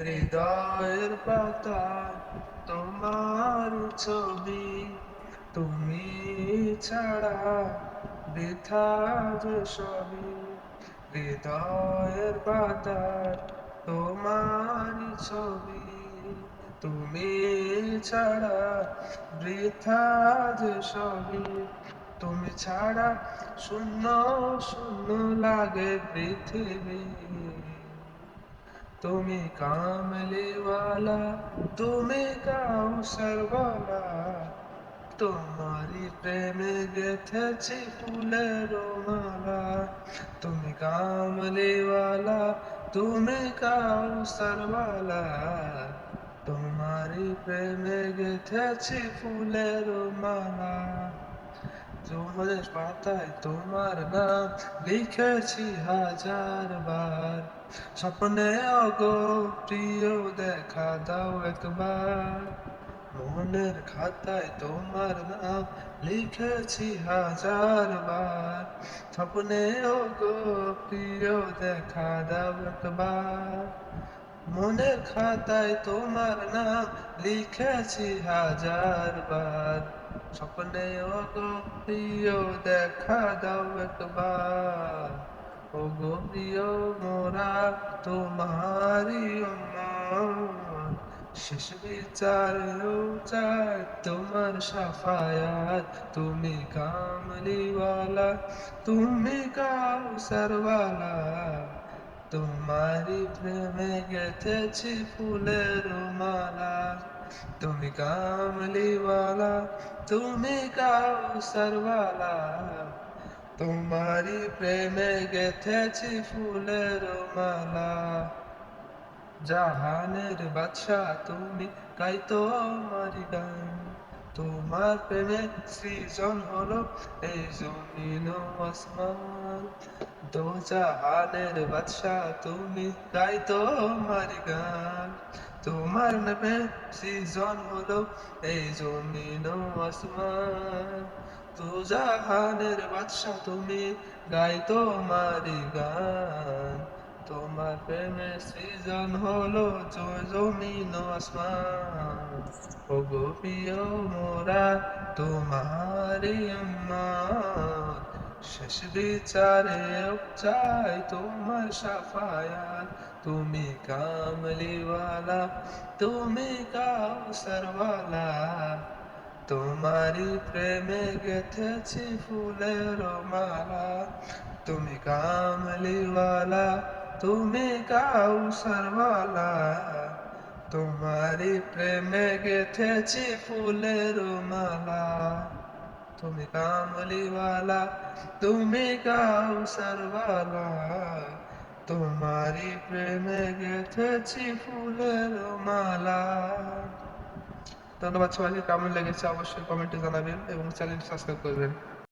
হৃদয়ের পাতায় তোমার ছবি, তুমি ছাড়া বৃথা যে সবই। হৃদয়ের পাতায় তোমার ছবি, তুমি ছাড়া বৃথা যে সবই। তুমি ছাড়া শূন্য শূন্য লাগে পৃথিবী। তুমি কামলিওয়ালা, তুমি কাউসার ওয়ালা, তোমারই প্রেমে গেথেছি ফুলের মালা। তুমি কামলিওয়ালা, তুমি কাউসার ওয়ালা, তোমারই প্রেমে গেথেছি ফুলের মালা। তোমাদের পাতায় তোমার নাম লিখেছি হাজার বার, স্বপ্নে ওগো প্রিয় দেখা দাও একবার। মনের খাতায় তোমার নাম লিখেছি হাজার বার, স্বপ্নে ওগো প্রিয় দেখা দাও একবার। মনের খাতায় তোমার নাম লিখেছি হাজার বার, স্বপ্নে ওগো প্রিয় দেখা দাও একবার। ওগো প্রিয় মোরা তোমারই উম্মত, শেষ বিচারেও চাই তোমার শাফায়াত। তুমি কামলিওয়ালা, তুমি কাউসারওয়ালা, তোমারই প্রেমে গেথেছি ফুলের মালা। তুমি কামলিওয়ালা, তুমি কাউসারওয়ালা, তোমারই প্রেমে গেথেছি ফুলের মালা। জাহানের বাদশা তুমি, গাই তোমারি গান। তোমার প্রেমে সৃজন হলো এই জমিন ও আসমান। দো জাহানের বাদশা তুমি, গাই তোমারি গান। তোমার নামে সৃজন হলো এই জমিন ও আসমান। দো জাহানের বাদশা তুমি, গাই তোমারি গান। তোমার প্রেমে সৃজন হলো জমিন ও আসমান। ওগো প্রিয় মোরা তোমারই উম্মত, শেষ বিচারেও চাই তোমার শাফায়াত। তুমি কামলিওয়ালা, তুমি কাউসারওয়ালা, তোমারই প্রেমে গেথেছি ফুলের মালা। তুমি কামলিওয়ালা, তুমি কাউসারওয়ালা, তোমারই প্রেমে গেথেছি ফুলের মালা। তুমি কামলিওয়ালা, তুমি কাউসারওয়ালা, তোমারই প্রেমে গেথেছি ফুলের মালা। ধন্যবাদ সবাইকে, কেমন লেগেছে অবশ্যই কমেন্টে জানাবেন এবং চ্যানেলটি সাবস্ক্রাইব করবেন।